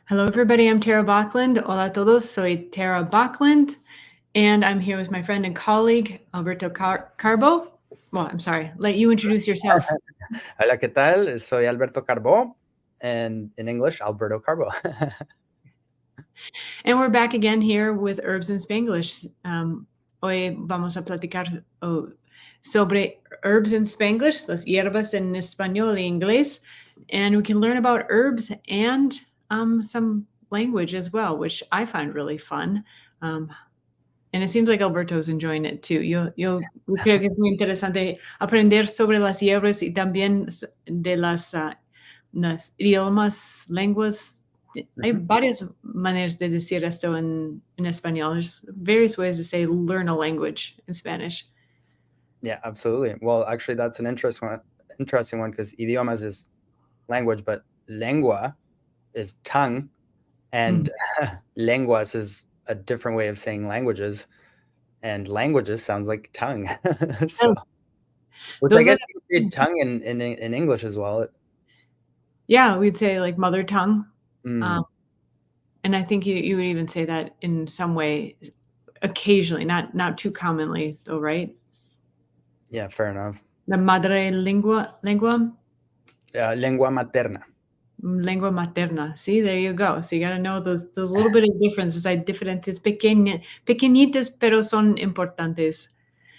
Hello, everybody. I'm Tara Bachland. Hola a todos. Soy Tara Bachland, and I'm here with my friend and colleague, Alberto Carbo. Well, I'm sorry. Let you introduce yourself. Hola, ¿qué tal? Soy Alberto Carbo, and in English, Alberto Carbo. And we're back again here with Herbs in Spanglish. Hoy vamos a platicar sobre herbs in Spanglish, las hierbas en español y inglés, and we can learn about herbs and some language as well, which I find really fun. And it seems like Alberto's enjoying it too. Yo creo que es muy interesante aprender sobre las hierbas y también de las idiomas, lenguas. Hay varias maneras de decir esto en español. There's various ways to say learn a language in Spanish. Yeah, absolutely. Well, actually, that's an interesting one because idiomas is language, but lengua is tongue, and lenguas is a different way of saying languages, and languages sounds like tongue. So, which I guess you could say tongue in English as well. Yeah, we'd say like mother tongue. And I think you would even say that in some way occasionally, not too commonly though, right? Yeah, fair enough. La madre lengua? Lengua materna. Lengua materna. See, there you go. So you got to know those little bit of differences. Hay diferentes pequeñitas, pero son importantes.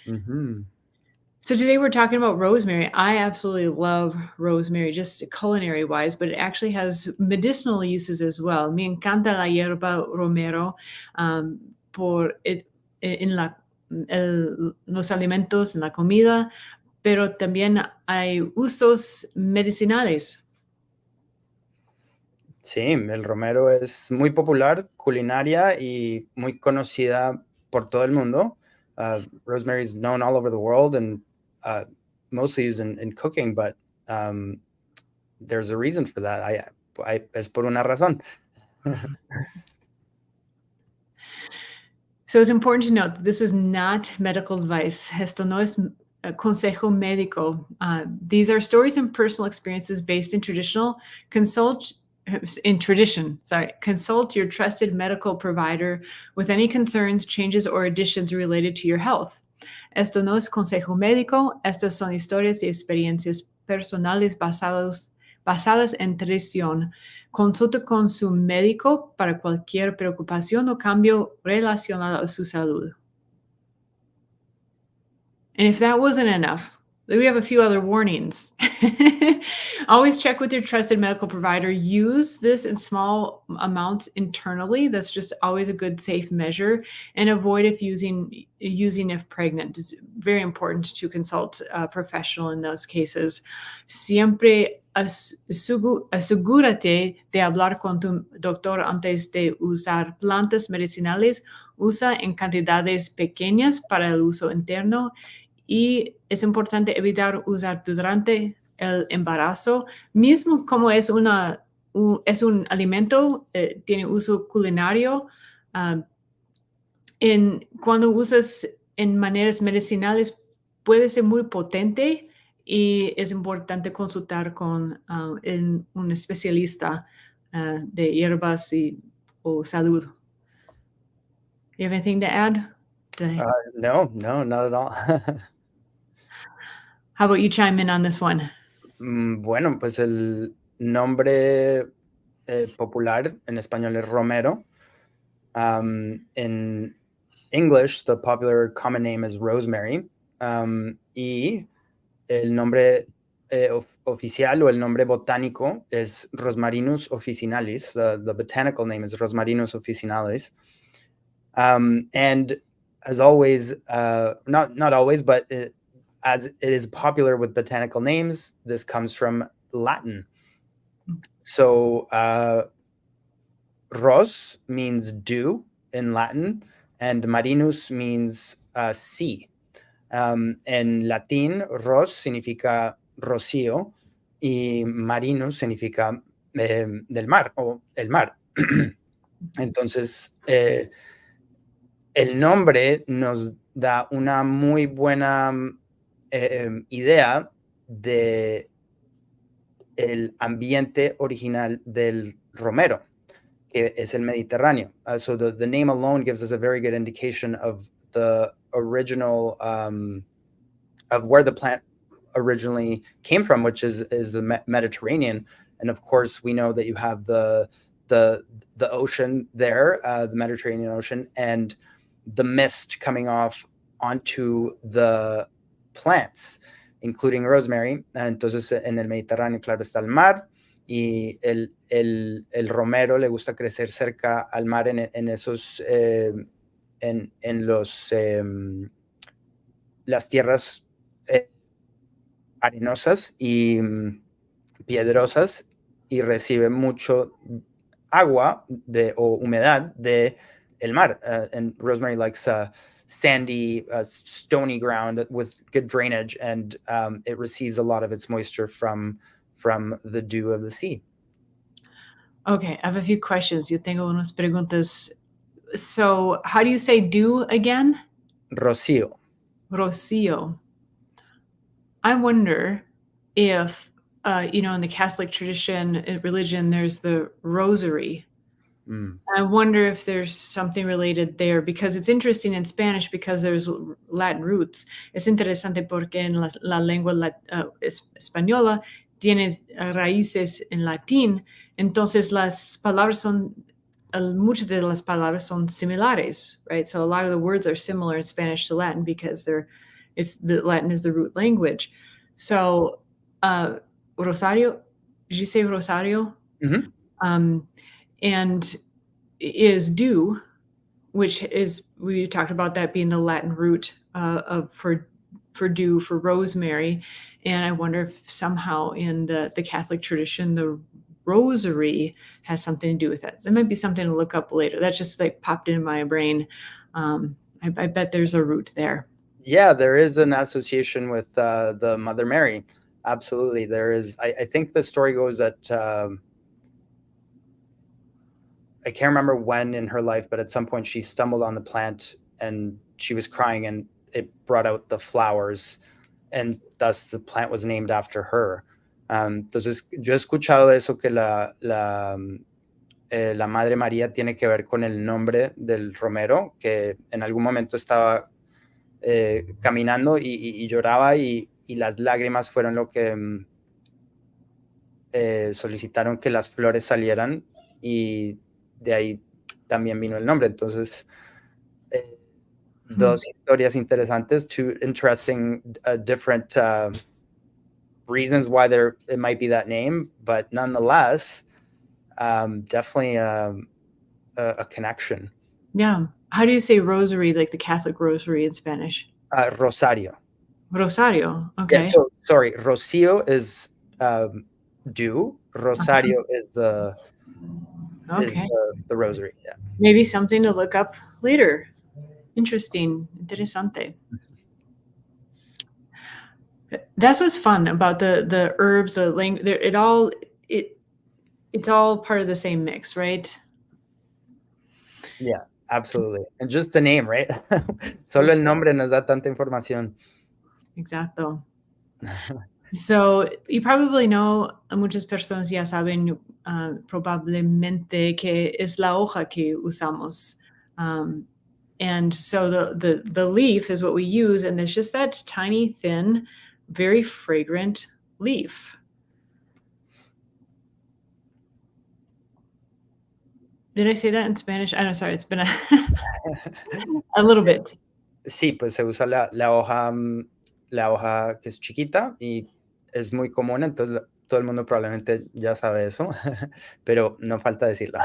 So today we're talking about rosemary. I absolutely love rosemary, just culinary wise, but it actually has medicinal uses as well. Me encanta la hierba romero los alimentos, en la comida, pero también hay usos medicinales. Sí, el romero es muy popular, culinaria y muy conocida por todo el mundo. Rosemary is known all over the world and mostly used in cooking, but there's a reason for that. Es por una razón. So it's important to note that this is not medical advice. Esto no es consejo médico. These are stories and personal experiences based in consult your trusted medical provider with any concerns, changes, or additions related to your health. Esto no es consejo médico. Estas son historias y experiencias personales basadas en tradición. Consulta con su médico para cualquier preocupación o cambio relacionado a su salud. And if that wasn't enough, we have a few other warnings. Always check with your trusted medical provider. Use this in small amounts internally. That's just always a good safe measure. And avoid using if pregnant. It's very important to consult a professional in those cases. Siempre asegúrate de hablar con tu doctor antes de usar plantas medicinales. Usa en cantidades pequeñas para el uso interno. Y es importante evitar usar durante el embarazo, mismo como es un alimento, tiene uso culinario. Cuando usas en maneras medicinales puede ser muy potente y es importante consultar con un especialista de hierbas o salud. You have anything to add? No, not at all. How about you chime in on this one? Bueno, pues el nombre popular en español es Romero. In English, the popular common name is rosemary. Y el nombre oficial o el nombre botánico es Rosmarinus officinalis. The botanical name is Rosmarinus officinalis. And as always, not always, but as it is popular with botanical names, this comes from Latin. So ros means dew in Latin, and marinus means sea. En latín, ros significa rocío y marinus significa del mar o el mar. Entonces, el nombre nos da una muy buena idea de el ambiente original del romero, que es el Mediterráneo. So the name alone gives us a very good indication of the original, of where the plant originally came from, which is the Mediterranean. And of course, we know that you have the ocean there, the Mediterranean Ocean, and the mist coming off onto the plants, including rosemary. Entonces, en el Mediterráneo, claro, está el mar, y el romero le gusta crecer cerca al mar en esos, en los, las tierras arenosas y piedrosas, y recibe mucho agua o humedad de el mar. And rosemary likes sandy, stony ground with good drainage, and it receives a lot of its moisture from the dew of the sea. Okay, I have a few questions. Yo tengo unas preguntas. So, how do you say dew again? Rocío. Rocío. I wonder if, in the Catholic tradition, religion, there's the rosary. I wonder if there's something related there, because it's interesting in Spanish because there's Latin roots. Es interesante porque en la lengua española tiene raíces en latín, entonces las palabras muchas de las palabras son similares, right? So a lot of the words are similar in Spanish to Latin because Latin is the root language. So Rosario, did you say Rosario? Mm-hmm. And is dew, which is, we talked about that being the Latin root for dew, for rosemary. And I wonder if somehow in the Catholic tradition, the rosary has something to do with it. That might be something to look up later. That just like popped in my brain. I bet there's a root there. Yeah, there is an association with the Mother Mary. Absolutely. There is. I think the story goes that I can't remember when in her life, but at some point she stumbled on the plant and she was crying, and it brought out the flowers, and thus the plant was named after her. Entonces, yo he escuchado eso, que la Madre María tiene que ver con el nombre del romero, que en algún momento estaba caminando y lloraba, y las lágrimas fueron lo que solicitaron que las flores salieran, y de ahí también vino el nombre. Entonces, dos historias interesantes, two interesting, different reasons why it might be that name, but nonetheless, definitely a connection. Yeah. How do you say rosary, like the Catholic rosary in Spanish? Rosario. Rosario. Okay. Yeah, so sorry, Rocío is dew. Rosario is the rosary. Yeah. Maybe something to look up later. Interesting. Interesante. That's what's fun about the herbs, the language. It's all part of the same mix, right? Yeah, absolutely. And just the name, right? Solo el nombre nos da tanta información. Exacto. So, you probably know, muchas personas ya saben probablemente que es la hoja que usamos. And so the leaf is what we use, and it's just that tiny, thin, very fragrant leaf. Did I say that in Spanish? I'm sorry, it's been a little bit. Sí, pues se usa la hoja que es chiquita y es muy común, entonces todo el mundo probablemente ya sabe eso, pero no falta decirlo.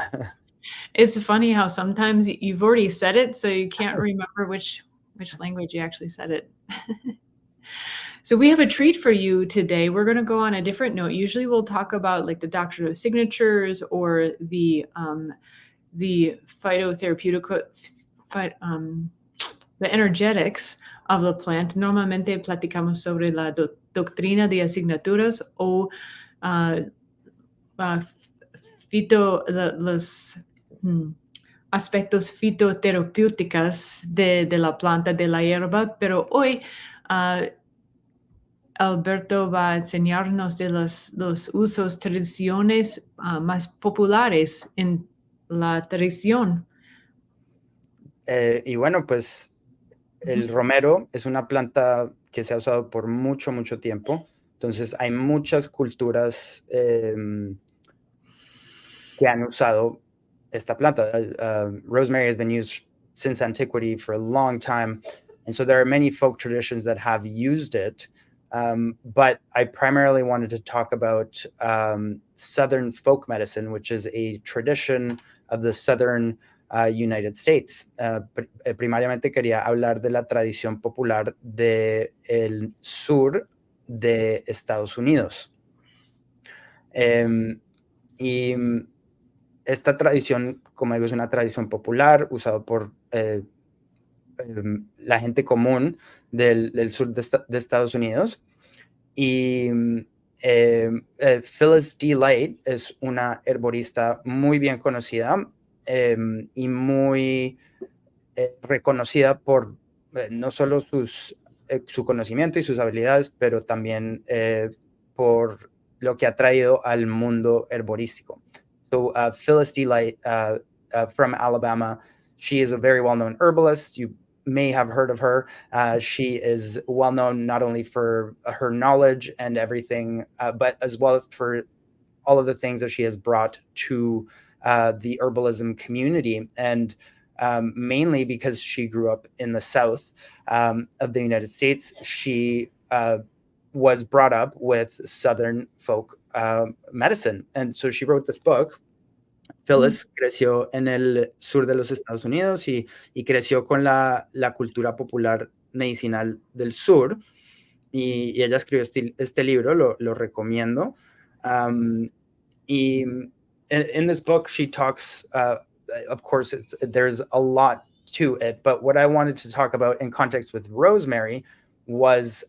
It's funny how sometimes you've already said it, so you can't remember which language you actually said it. So we have a treat for you today. We're going to go on a different note. Usually we'll talk about like the doctrine of signatures or the phytotherapeutic, the energetics of the plant. Normalmente platicamos sobre la doctrina de asignaturas o los aspectos fitoterapéuticos de la planta, de la hierba, pero hoy Alberto va a enseñarnos de los usos, tradiciones más populares en la tradición. Y bueno, pues el romero es una planta que se ha usado por mucho, mucho tiempo. Entonces hay muchas culturas que han usado esta planta. Rosemary has been used since antiquity for a long time. And so there are many folk traditions that have used it. But I primarily wanted to talk about Southern folk medicine, which is a tradition of the Southern United States. Primariamente quería hablar de la tradición popular del sur de Estados Unidos. Y esta tradición, como digo, es una tradición popular usada por la gente común del sur de Estados Unidos. Y Phyllis D. Light es una herborista muy bien conocida y muy reconocida por no solo su conocimiento y sus habilidades, pero también por lo que ha traído al mundo herborístico. So Phyllis D. Light from Alabama, she is a very well-known herbalist. You may have heard of her. She is well-known not only for her knowledge and everything, but as well as for all of the things that she has brought to the herbalism community. And mainly because she grew up in the South of the United States. She was brought up with Southern folk medicine. And so she wrote this book. Phyllis creció en el sur de los Estados Unidos y creció con la cultura popular medicinal del sur. Y ella escribió este libro, lo recomiendo. Y in this book, she talks, of course, there's a lot to it, but what I wanted to talk about in context with Rosemary was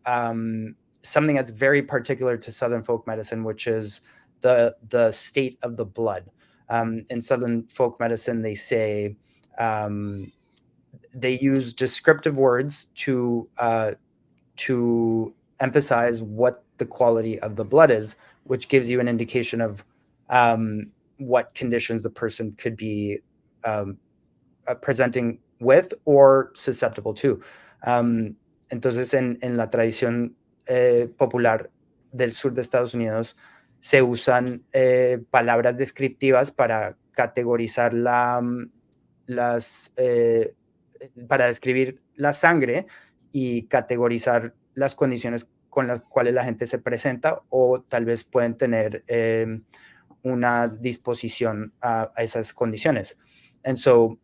something that's very particular to Southern folk medicine, which is the state of the blood. In Southern folk medicine, they say they use descriptive words to emphasize what the quality of the blood is, which gives you an indication of what conditions the person could be presenting with or susceptible to. Entonces, en la tradición popular del sur de Estados Unidos, se usan palabras descriptivas para categorizar para describir la sangre y categorizar las condiciones con las cuales la gente se presenta o tal vez pueden tener una disposición a esas condiciones. And so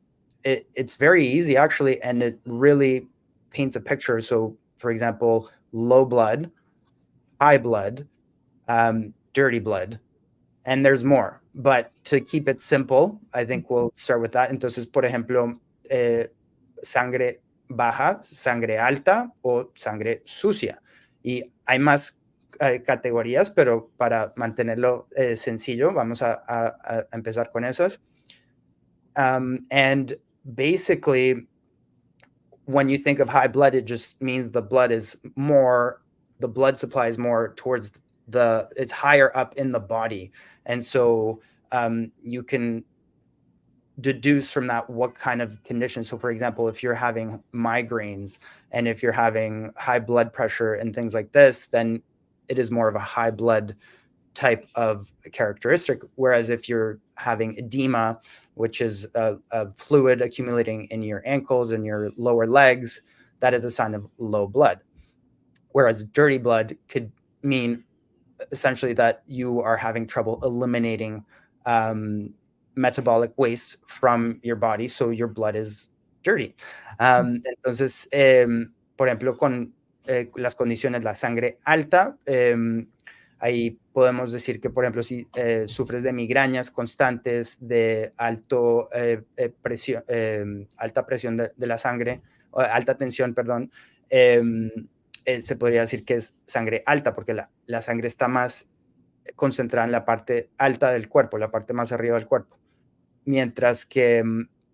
it's very easy actually, and it really paints a picture. So for example, low blood, high blood, dirty blood, and there's more. But to keep it simple, I think we'll start with that. Entonces, por ejemplo, sangre baja, sangre alta o sangre sucia. Y hay más categorías, pero para mantenerlo sencillo, vamos a empezar con esas. And basically, when you think of high blood, it just means the blood supply is more towards it's higher up in the body. And so you can deduce from that what kind of condition. So for example, if you're having migraines and if you're having high blood pressure and things like this, then it is more of a high blood type of characteristic. Whereas if you're having edema, which is a fluid accumulating in your ankles and your lower legs, that is a sign of low blood. Whereas dirty blood could mean essentially that you are having trouble eliminating metabolic waste from your body, so your blood is dirty. Entonces, por ejemplo, con las condiciones, la sangre alta, ahí podemos decir que, por ejemplo, si sufres de migrañas constantes, de alta presión de la sangre, alta tensión, perdón, se podría decir que es sangre alta, porque la sangre está más concentrada en la parte alta del cuerpo, la parte más arriba del cuerpo. Mientras que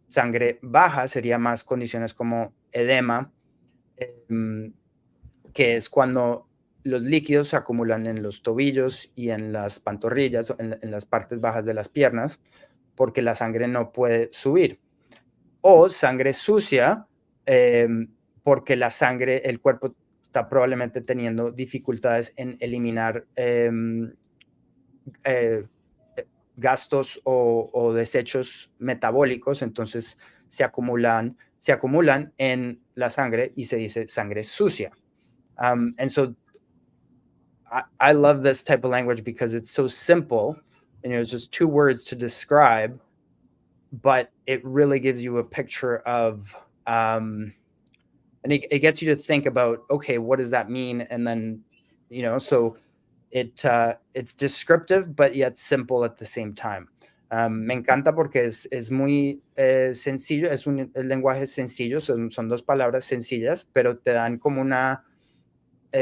sangre baja sería más condiciones como edema, que es cuando los líquidos se acumulan en los tobillos y en las pantorrillas, en las partes bajas de las piernas, porque la sangre no puede subir. O sangre sucia, porque el cuerpo está probablemente teniendo dificultades en eliminar gastos o desechos metabólicos, entonces se acumulan en la sangre y se dice sangre sucia. And so I love this type of language because it's so simple, and it's just 2 words to describe, but it really gives you a picture of, and it gets you to think about, okay, what does that mean? And then, so it's descriptive, but yet simple at the same time. Me encanta porque es muy sencillo, es un lenguaje sencillo, son 2 palabras sencillas, pero te dan como una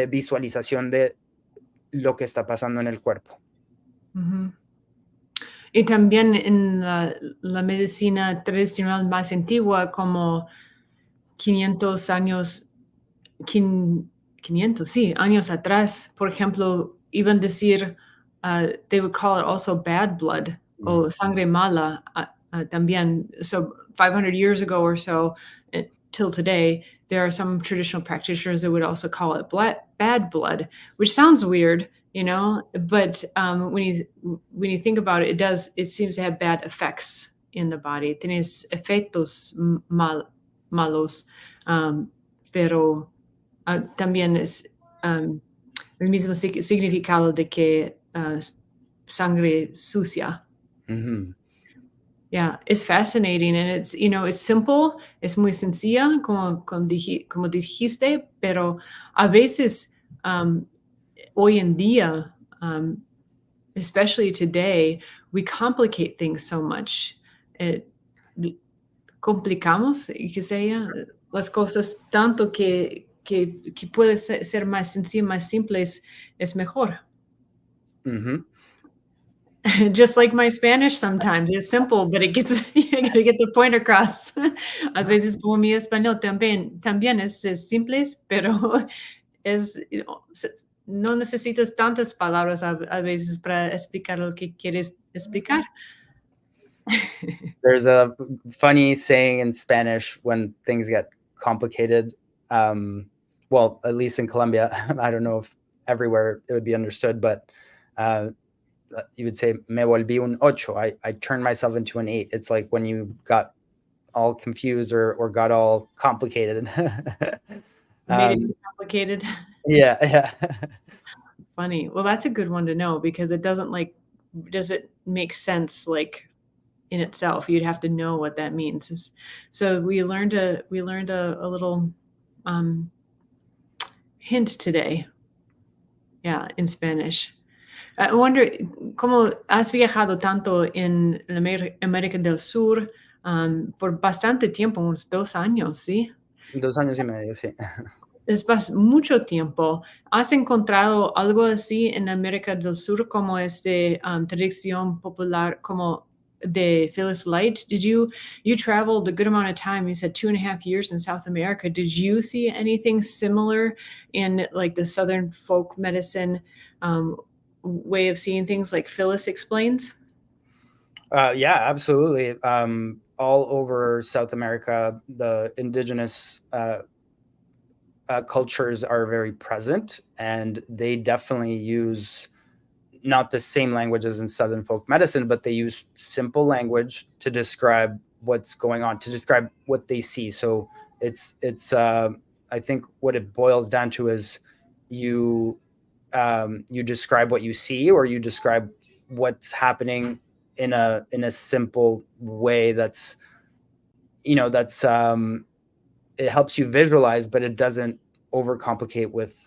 visualización de lo que está pasando en el cuerpo. Ujú. Y también en la medicina tradicional más antigua, como 500 años, 500, sí, años atrás, por ejemplo, iban a decir, they would call it also bad blood, o sangre mala, también. So 500 years ago or so, till today, there are some traditional practitioners that would also call it bad blood, which sounds weird, but when you think about it, it seems to have bad effects in the body. Tienes efectos malos, pero también es el mismo significado de que sangre sucia. Mm-hmm. Yeah, it's fascinating, and it's simple, es muy sencilla, como dijiste, pero a veces hoy en día, especially today, we complicate things so much. Complicamos, que sea, las cosas tanto que puede ser más sencillo, más simple, es mejor. Mm-hmm. Just like my Spanish sometimes. It's simple, but you gotta get the point across. A veces como mi español también es simple, pero no necesitas tantas palabras a veces para explicar lo que quieres explicar. There's a funny saying in Spanish when things get complicated. Well, at least in Colombia, I don't know if everywhere it would be understood, but you would say, me volví un ocho. I turned myself into an 8. It's like when you got all confused or got all complicated. Made it complicated. Yeah. Funny. Well, that's a good one to know because it does it make sense in itself? You'd have to know what that means. So we learned a little hint today. Yeah, in Spanish. I wonder, ¿cómo has viajado tanto en América del Sur por bastante tiempo, unos 2 años, ¿sí? 2 años y medio, sí. Es mucho tiempo. ¿Has encontrado algo así en América del Sur como tradición popular, como de Phyllis Light? You traveled a good amount of time. You said 2.5 years in South America. Did you see anything similar in the Southern folk medicine way of seeing things like Phyllis explains? Yeah, absolutely. All over South America, the indigenous cultures are very present, and they definitely use not the same language as in Southern folk medicine, but they use simple language to describe what's going on, to describe what they see. So it's I think what it boils down to is you describe what you see, or you describe what's happening in a simple way that's it helps you visualize, but it doesn't overcomplicate with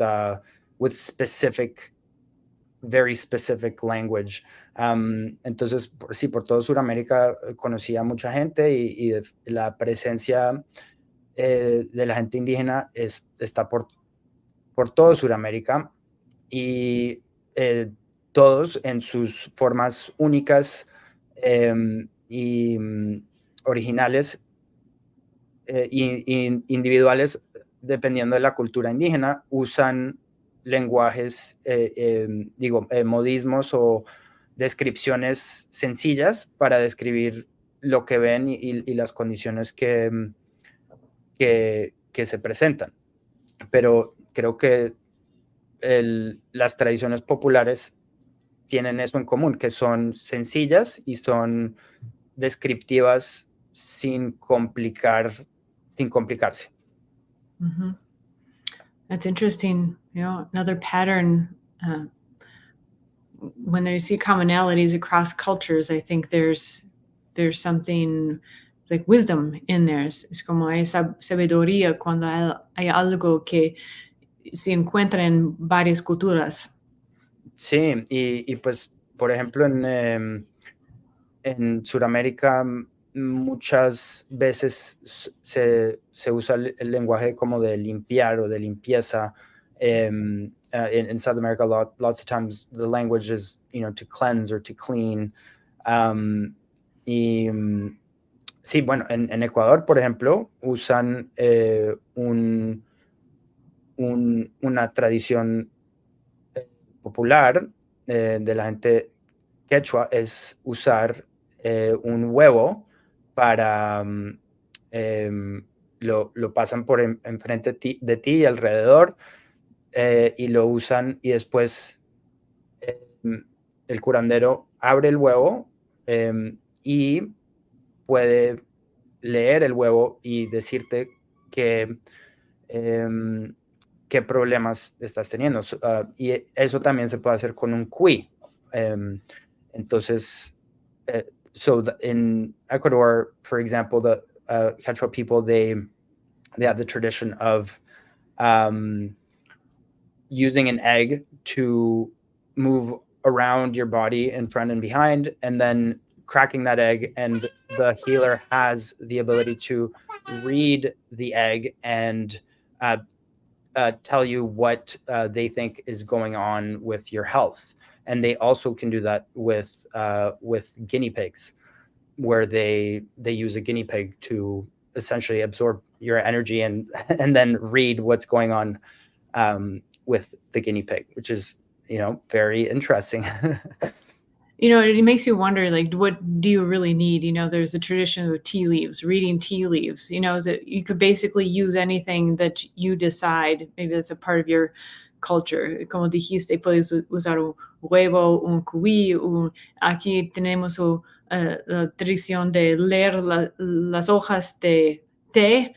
very specific language. Entonces, sí, por todo Sudamérica conocí a mucha gente y la presencia de la gente indígena está por todo Sudamérica, y todos en sus formas únicas y originales individuales, dependiendo de la cultura indígena, usan lenguajes, modismos o descripciones sencillas para describir lo que ven y las condiciones que se presentan. Pero creo que las tradiciones populares tienen eso en común, que son sencillas y son descriptivas sin complicarse. Mhm. That's interesting. You know, another pattern. When you see commonalities across cultures, I think there's something like wisdom in there. Es como esa sabiduría cuando hay algo que se encuentra en varias culturas. Sí, y pues, por ejemplo, en Sudamérica muchas veces se usa el lenguaje como de limpiar o de limpieza. In South America, lots of times the language is, to cleanse or to clean. Sí, bueno, en Ecuador, por ejemplo, usan una tradición popular de la gente quechua es usar un huevo para lo pasan por enfrente de ti y alrededor y lo usan y después el curandero abre el huevo y puede leer el huevo y decirte que qué problemas estás teniendo. Y eso también se puede hacer con un cuy. Entonces, in Ecuador, for example, the Quechua people, they have the tradition of using an egg to move around your body in front and behind, and then cracking that egg, and the healer has the ability to read the egg and tell you what they think is going on with your health. And they also can do that with guinea pigs, where they use a guinea pig to essentially absorb your energy and then read what's going on with the guinea pig, which is, very interesting. It makes you wonder, like, what do you really need? There's the tradition of tea leaves, reading tea leaves. Is that you could basically use anything that you decide. Maybe that's a part of your culture. Como dijiste, puedes usar un huevo, un cuy, aquí tenemos la tradición de leer las hojas de té.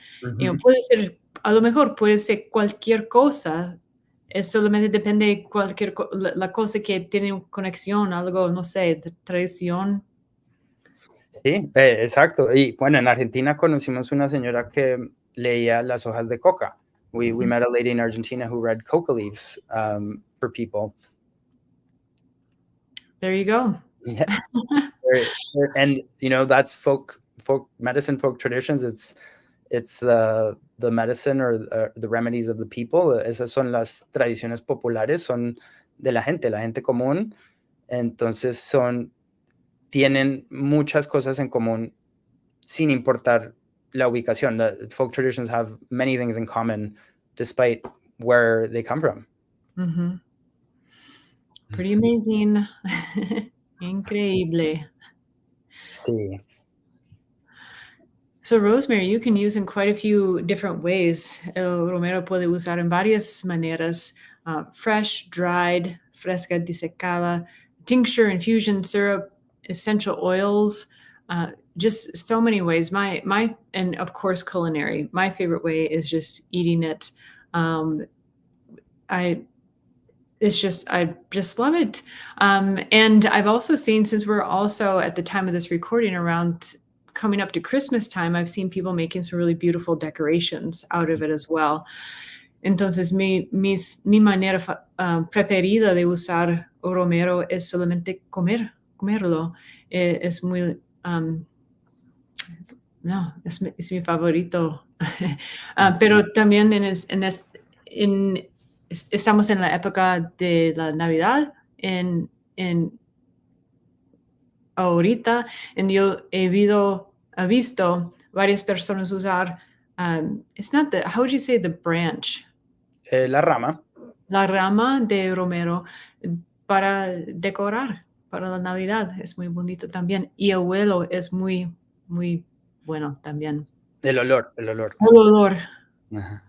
Puede ser, a lo mejor puede ser cualquier cosa. Es solamente depende de la cosa que tiene conexión, algo, no sé, de tradición. Sí, exacto. Y bueno, en Argentina conocimos una señora que leía las hojas de coca. We met a lady in Argentina who read coca leaves for people. There you go. Yeah. And that's folk medicine, folk traditions. It's the medicine or the remedies of the people. Esas son las tradiciones populares, son de la gente común. Entonces tienen muchas cosas en común sin importar la ubicación. The folk traditions have many things in common despite where they come from. Mm-hmm. Pretty amazing. Increíble. Sí. So Rosemary, you can use in quite a few different ways. El Romero puede usar en varias maneras. Fresh, dried, fresca, disecada, tincture, infusion, syrup, essential oils, just so many ways. And of course, culinary. My favorite way is just eating it. I just love it. And I've also seen, since we're also at the time of this recording around coming up to Christmas time, I've seen people making some really beautiful decorations out of it as well. Entonces, mi manera preferida de usar romero es solamente comerlo. Es muy, no, es mi favorito. Pero también estamos en la época de la Navidad, ahorita, yo he visto varias personas usar, it's not how would you say the branch? La rama. La rama de romero para decorar, para la Navidad. Es muy bonito también. Y el huelo es muy, muy bueno también. El olor. El olor. Ajá.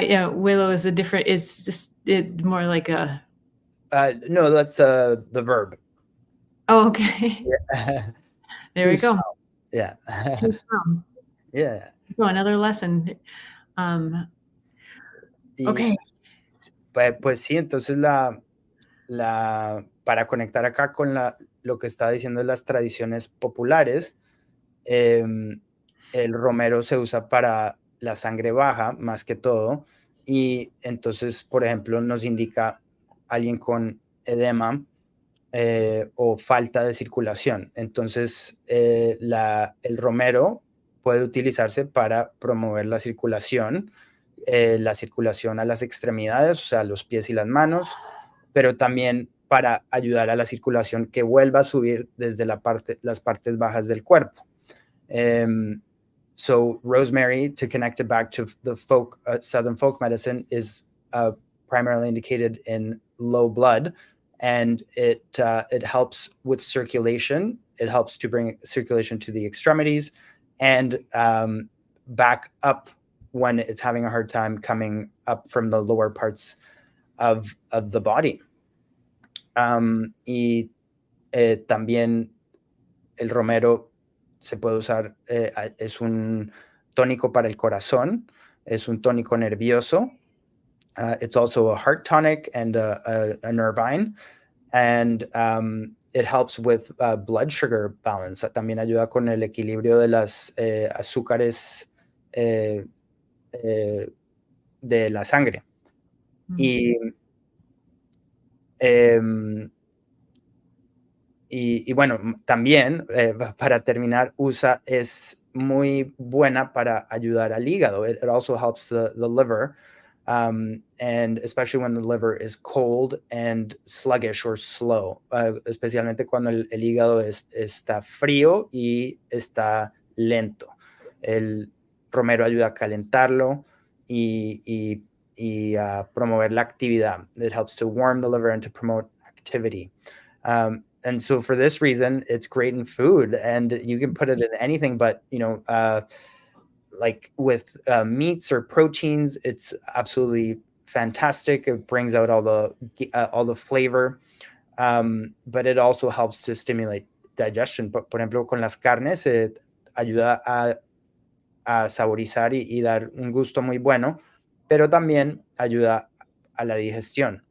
Yeah, huelo is it's just more like a... No, that's the verb. Oh, okay. Yeah. There we go. Yeah. To smell. Yeah. So another lesson. Okay. Pues sí, entonces para conectar acá con lo que estaba diciendo de las tradiciones populares, el romero se usa para la sangre baja más que todo, y entonces, por ejemplo, nos indica alguien con edema o falta de circulación. Entonces, el romero puede utilizarse para promover la circulación a las extremidades, o sea, los pies y las manos, pero también para ayudar a la circulación que vuelva a subir desde las partes bajas del cuerpo. So rosemary, to connect it back to the Southern folk medicine, is primarily indicated in low blood, and it helps with circulation. It helps to bring circulation to the extremities and back up when it's having a hard time coming up from the lower parts of the body. Y también el romero se puede usar, es un tónico para el corazón, es un tónico nervioso. It's also a heart tonic and a nervine, and it helps with blood sugar balance. También ayuda con el equilibrio de las azúcares de la sangre. Y bueno, también, para terminar, es muy buena para ayudar al hígado. It also helps the liver, and especially when the liver is cold and sluggish or slow, especialmente cuando el hígado está frío y está lento. El romero ayuda a calentarlo y a promover la actividad. It helps to warm the liver and to promote activity. And so for this reason, it's great in food, and you can put it in anything, but, like with meats or proteins, it's absolutely fantastic. It brings out all the flavor, but it also helps to stimulate digestion. Por ejemplo, con las carnes, ayuda a saborizar y dar un gusto muy bueno, pero también ayuda a la digestión.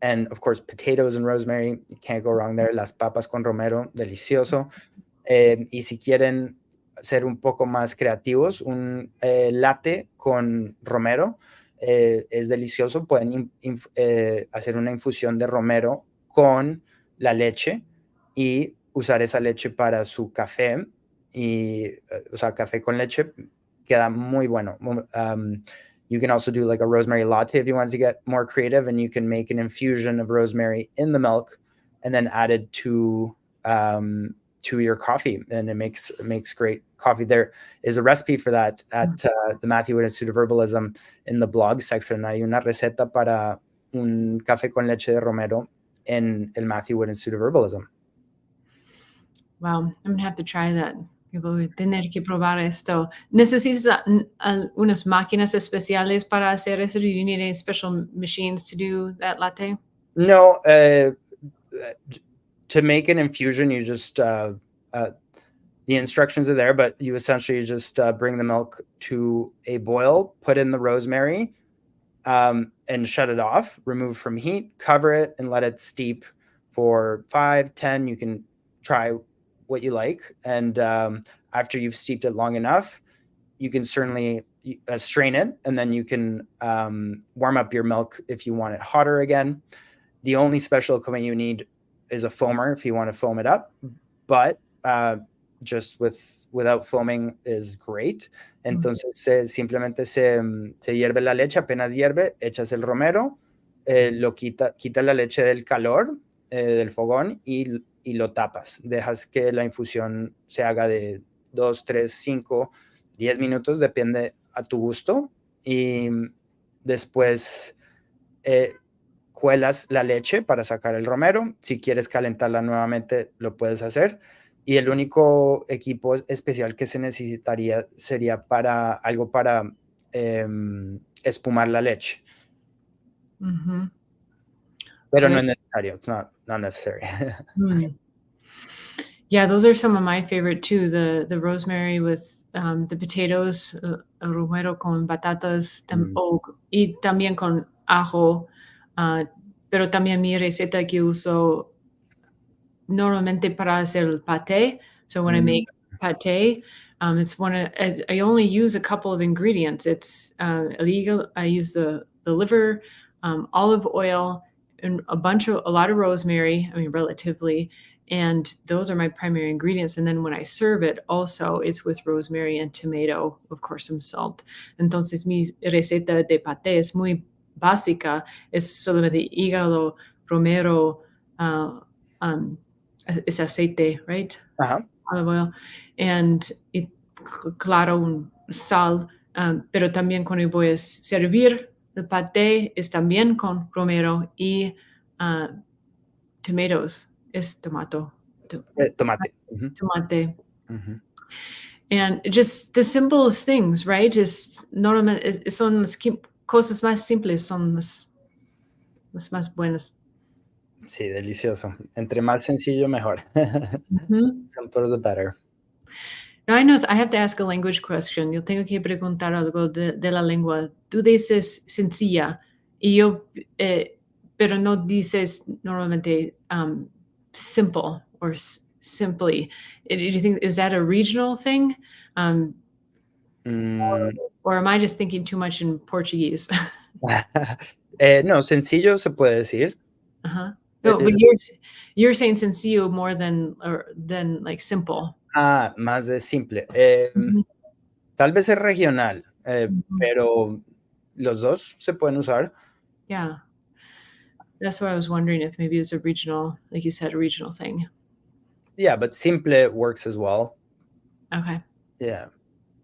And of course, potatoes and rosemary, you can't go wrong there. Las papas con romero, delicioso. Y si quieren ser un poco más creativos, un latte con romero es delicioso. Pueden hacer una infusión de romero con la leche y usar esa leche para su café. O sea, café con leche queda muy bueno. You can also do like a rosemary latte if you wanted to get more creative, and you can make an infusion of rosemary in the milk and then add it to your coffee, and it makes great coffee. There is a recipe for that at the Matthew Wood Institute of Herbalism in the blog section. Hay una receta para un café con leche de romero en el Matthew Wood Institute of Herbalism. Wow, I'm gonna have to try that. Voy a tener que probar esto. ¿Necesitas unas máquinas especiales para hacer eso? Do you need any special machines to do that latte? No, to make an infusion, you just the instructions are there, but you essentially just bring the milk to a boil, put in the rosemary, and shut it off, remove from heat, cover it, and let it steep for 5, 10. You can try what you like. And after you've steeped it long enough, you can certainly strain it, and then you can warm up your milk if you want it hotter again. The only special equipment you need is a foamer if you want to foam it up, but just without foaming is great. Entonces simplemente se hierve la leche, apenas hierve, echas el romero, quita la leche del calor del fogón y lo tapas. Dejas que la infusión se haga de 2, 3, 5, 10 minutos, depende a tu gusto. Y después cuelas la leche para sacar el romero. Si quieres calentarla nuevamente, lo puedes hacer. Y el único equipo especial que se necesitaría sería para algo para espumar la leche. Mm-hmm. Pero no Good. es necesario. It's not necessary. Mm. Yeah, those are some of my favorite too. The rosemary with the potatoes, el romero con batatas, y también con ajo. Pero también mi receta que uso normalmente para hacer el pate. So when I make pate, it's I only use a couple of ingredients. It's illegal. I use the liver, olive oil, and a lot of rosemary. I mean, relatively, and those are my primary ingredients. And then when I serve it, also it's with rosemary and tomato, of course, some salt. Entonces mi receta de pate es muy básica. Es solamente hígado, romero. It's aceite, right? Ajá. Olive oil. And claro, sal. Pero también cuando voy a servir el paté es también con romero y tomatoes. Es tomato. Tomate. Tomate. And just the simplest things, right? Normalmente son las cosas más simples, son las más buenas. Sí, delicioso. Entre más sencillo, mejor. Simpler the better. Now I know I have to ask a language question. Yo tengo que preguntar algo de la lengua. Tú dices sencilla y yo, pero no dices normalmente simple or simply. Do you think, is that a regional thing? Or am I just thinking too much in Portuguese? No, sencillo se puede decir. Uh-huh. No, but you're saying sencillo more than like simple. Más de simple. Mhm. Tal vez es regional, Mhm. pero los dos se pueden usar. Yeah. That's what I was wondering, if maybe it's a regional, like you said, a regional thing. Yeah, but simple works as well. Okay, Yeah.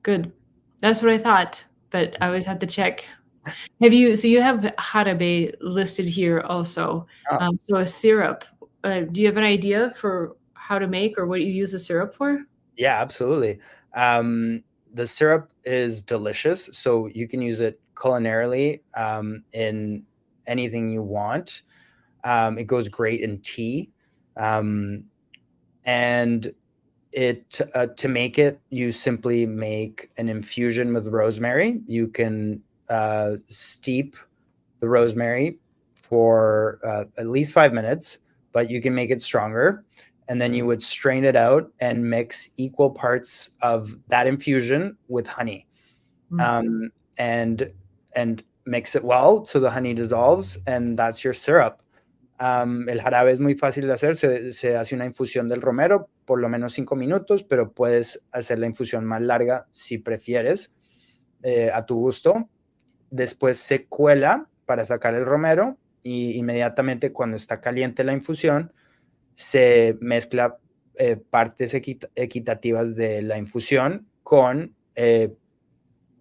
good. That's what I thought, but I always have to check. So you have jarabe listed here also. Oh, So a syrup. Do you have an idea for how to make or what you use a syrup for? yeah, absolutely. The syrup is delicious, so you can use it culinarily in anything you want. It goes great in tea. And to make it, you simply make an infusion with rosemary. You can steep the rosemary for at least 5 minutes, but you can make it stronger. And then you would strain it out and mix equal parts of that infusion with honey, and mix it well so the honey dissolves, and that's your syrup. El jarabe es muy fácil de hacer, se hace una infusión del romero, por lo menos 5 minutos, pero puedes hacer la infusión más larga si prefieres, a tu gusto. Después se cuela para sacar el romero y inmediatamente cuando está caliente la infusión, se mezcla partes equitativas de la infusión con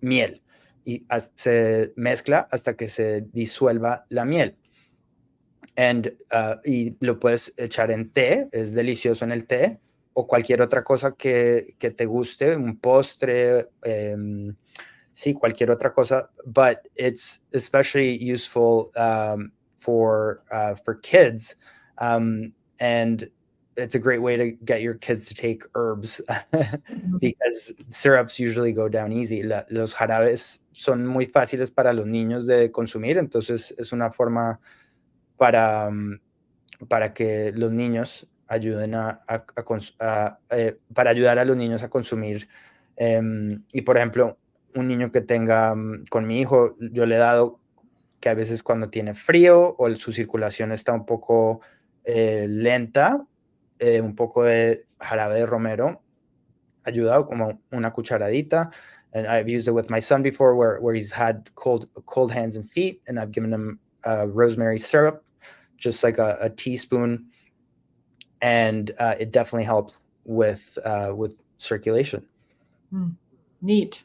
miel y se mezcla hasta que se disuelva la miel. Y lo puedes echar en té, es delicioso en el té, o cualquier otra cosa que te guste, un postre, sí, cualquier otra cosa, but it's especially useful for kids, and it's a great way to get your kids to take herbs because syrups usually go down easy. Los jarabes son muy fáciles para los niños de consumir, entonces es una forma para que los niños ayuden para ayudar a los niños a consumir. Y por ejemplo, un niño que tenga, con mi hijo, yo le he dado que a veces cuando tiene frío o su circulación está un poco lenta, un poco de jarabe de romero, ayudado como una cucharadita. And I've used it with my son before where he's had cold hands and feet, and I've given him rosemary syrup, just like a teaspoon, and it definitely helps with circulation. Neat.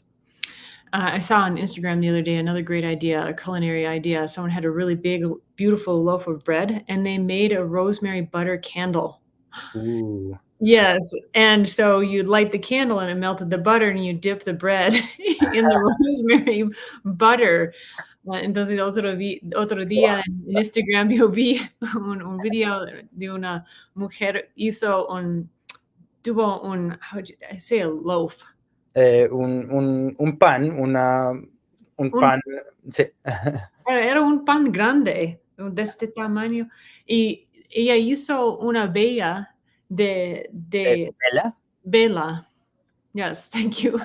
I saw on Instagram the other day another great idea, a culinary idea. Someone had a really big, beautiful loaf of bread, and they made a rosemary butter candle. Ooh. Yes, and so you light the candle and it melted the butter, and you dip the bread in the rosemary butter. Entonces otro día en Instagram yo vi un video de una mujer tuvo un, how would you I say a loaf? Un pan, un Un pan, sí. Era un pan grande, de este tamaño, y ella hizo una vela de ¿Vela? vela. Yes, thank you.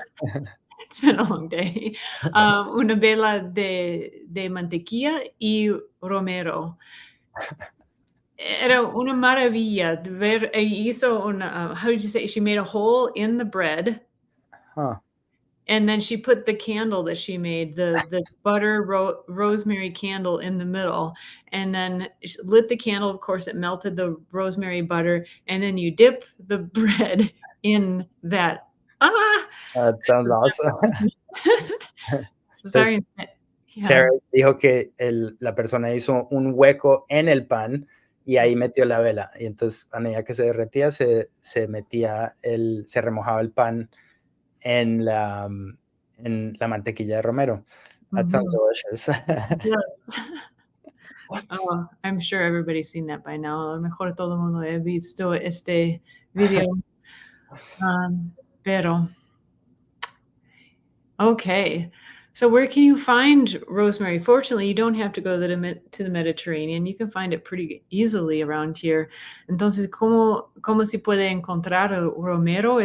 It's been a long day. Una vela de mantequilla y romero. Era una maravilla de ver, hizo una, how did you say, she made a hole in the bread, Huh. and then she put the candle that she made, the butter rosemary candle in the middle, and then sh lit the candle, of course, it melted the rosemary butter, and then you dip the bread in that. Ah! That sounds awesome. Entonces, Sorry. Yeah. Cherry dijo que la persona hizo un hueco en el pan y ahí metió la vela. Y entonces, a medida que se derretía, se remojaba el pan en la mantequilla de romero. That sounds Mhm. delicious. Yes. Oh, I'm sure everybody's seen that by now. A lo mejor todo el mundo ha visto este video. Pero okay. So where can you find rosemary? Fortunately, you don't have to go to the Mediterranean. You can find it pretty easily around here. Entonces, ¿cómo se puede encontrar el romero?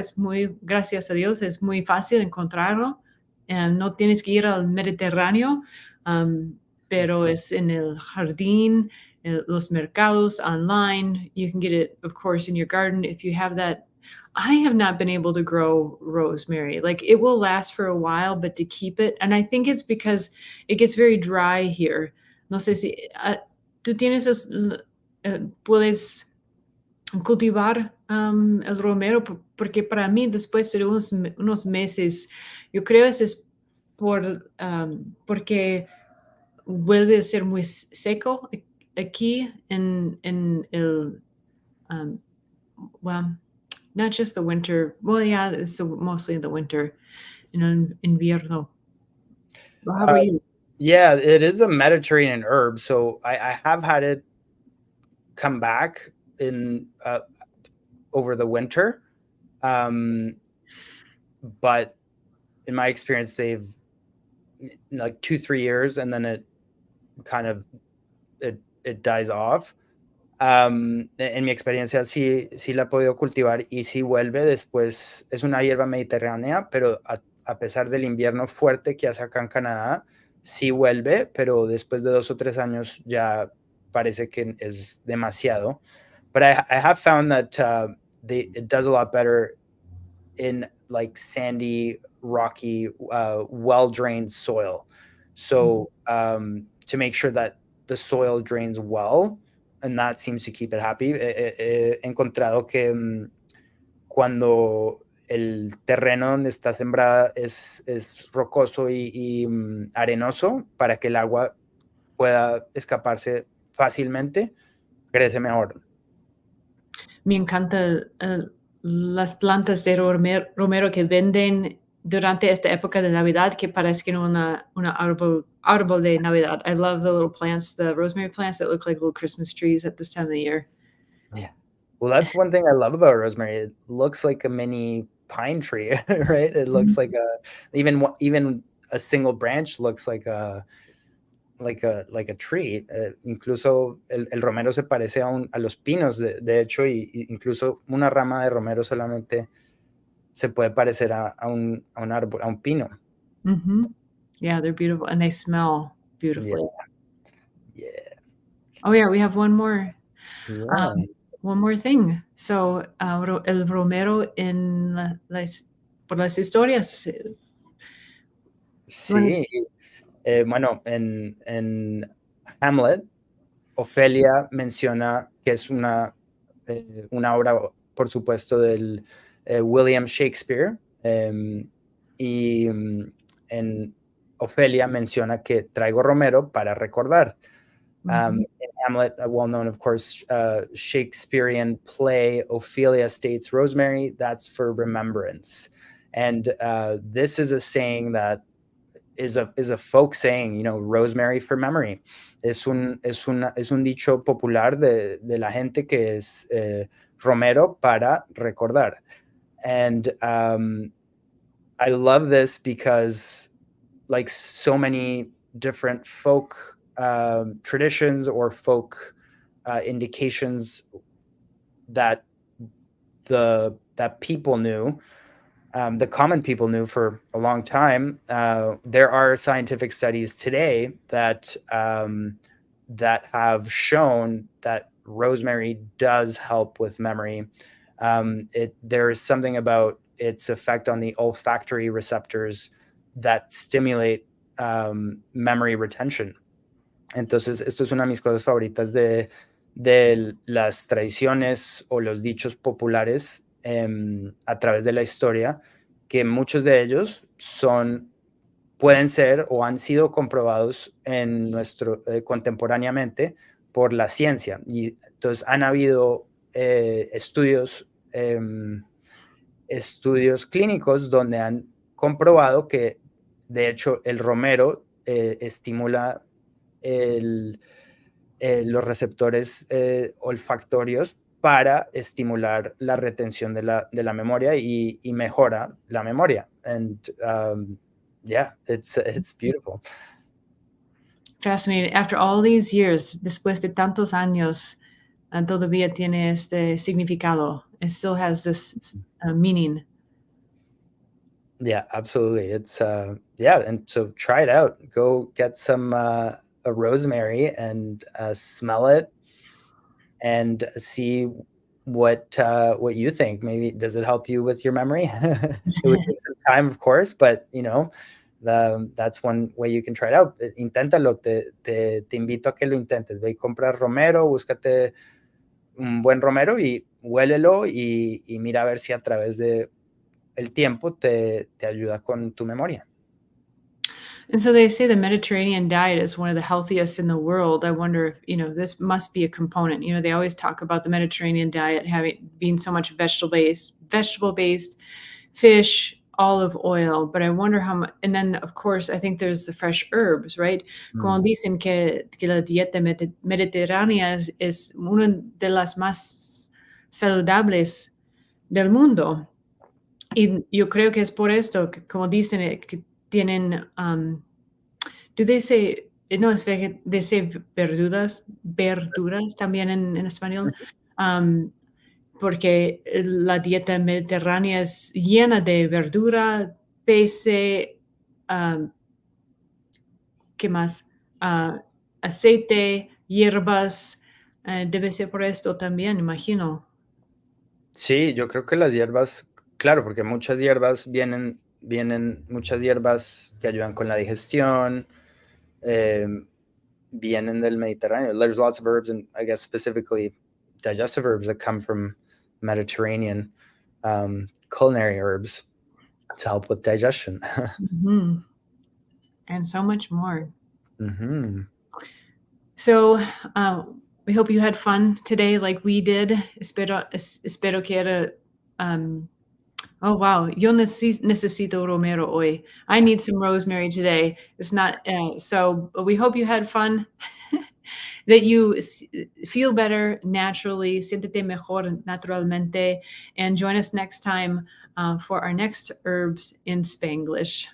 Gracias a Dios, es muy fácil encontrarlo. No tienes que ir al Mediterráneo, pero es en el jardín, los mercados, online. You can get it, of course, in your garden if you have that. I have not been able to grow rosemary. Like, it will last for a while, but to keep it, and I think it's because it gets very dry here. No sé si tú tienes puedes cultivar el romero, porque para mí después de unos meses, yo creo eso es porque vuelve a ser muy seco aquí en el, well, not just the winter. Well, yeah, it's mostly the winter, in invierno. Well, how about you? Yeah, it is a Mediterranean herb, so I have had it come back in over the winter, but in my experience, they've like 2-3 years, and then it kind of it dies off. En mi experiencia sí la he podido cultivar y sí vuelve después. Es una hierba mediterránea, pero a pesar del invierno fuerte que hace acá en Canadá, sí vuelve, pero después de 2 o 3 años ya parece que es demasiado. But I have found that it does a lot better in like sandy, rocky, well-drained soil. So to make sure that the soil drains well, and that seems to keep it happy. He encontrado que cuando el terreno donde está sembrada es rocoso y arenoso, para que el agua pueda escaparse fácilmente, crece mejor. Me encanta las plantas de romero que venden durante esta época de Navidad, que parecen una árbol de Navidad. I love the little plants, the rosemary plants that look like little Christmas trees at this time of the year. Yeah. Well, that's one thing I love about rosemary. It looks like a mini pine tree, right? It looks like even a single branch looks like a tree. Incluso el romero se parece a los pinos, de hecho, y incluso una rama de romero solamente se puede parecer a un árbol, a un pino. Mhm. Yeah, they're beautiful, and they smell beautifully. Yeah. Oh, yeah, we have one more. Yeah. One more thing. So, el romero por las historias. Sí. Bueno, en Hamlet, Ofelia menciona que es una obra, por supuesto, del William Shakespeare, y en Ofelia menciona que traigo romero para recordar. In Hamlet, a well-known, of course, Shakespearean play, Ophelia states, Rosemary, that's for remembrance. And this is a saying that is a folk saying, you know, rosemary for memory. Es un dicho popular de la gente que es romero para recordar. And I love this because, like so many different folk traditions or folk indications that people knew, the common people knew for a long time, there are scientific studies today that have shown that rosemary does help with memory. There is something about its effect on the olfactory receptors that stimulate memory retention. Entonces, esto es una de mis cosas favoritas de las tradiciones o los dichos populares a través de la historia, que muchos de ellos pueden ser o han sido comprobados contemporáneamente por la ciencia. Y entonces han habido estudios clínicos donde han comprobado que, de hecho, el romero estimula los receptores olfactorios para estimular la retención de la memoria y mejora la memoria. And yeah, it's beautiful. Fascinating. After all these years, después de tantos años, todavía tiene este significado. It still has this meaning. Yeah, absolutely. It's and so try it out. Go get some a rosemary and smell it and see what you think. Maybe does it help you with your memory? It would take some time, of course, but you know, that's one way you can try it out. Inténtalo, te invito a que lo intentes. Ve y compra romero, búscate un buen romero y huélelo y mira a ver si a través de el tiempo te ayuda con tu memoria. And so they say the Mediterranean diet is one of the healthiest in the world. I wonder if, you know, this must be a component. You know, they always talk about the Mediterranean diet being so much vegetable-based, fish, olive oil, but I wonder how much, and then of course, I think there's the fresh herbs, right? Como dicen que la dieta mediterránea es una de las más saludables del mundo. Y yo creo que es por esto, que, como dicen, que tienen, do they say, no, es they say verduras también en español, porque la dieta mediterránea es llena de verdura, pece, ¿qué más? Aceite, hierbas, debe ser por esto también, imagino. Sí, yo creo que las hierbas, claro, porque muchas hierbas vienen muchas hierbas que ayudan con la digestión, vienen del Mediterráneo. There's lots of herbs, and I guess specifically digestive herbs that come from Mediterranean culinary herbs to help with digestion. And so much more. Mm-hmm. So we hope you had fun today like we did. Espero que era... oh, wow. Yo necesito romero hoy. I need some rosemary today. It's not... so we hope you had fun, that you feel better naturally, siéntete mejor naturalmente, and join us next time for our next Herbs in Spanglish.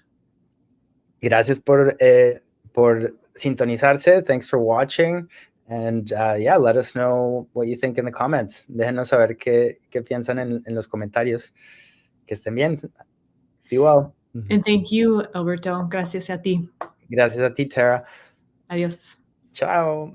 Gracias por sintonizarse. Thanks for watching. And yeah, let us know what you think in the comments. Déjenos saber qué piensan en los comentarios. Que estén bien. Be well. And thank you, Alberto. Gracias a ti. Gracias a ti, Tara. Adiós. Ciao.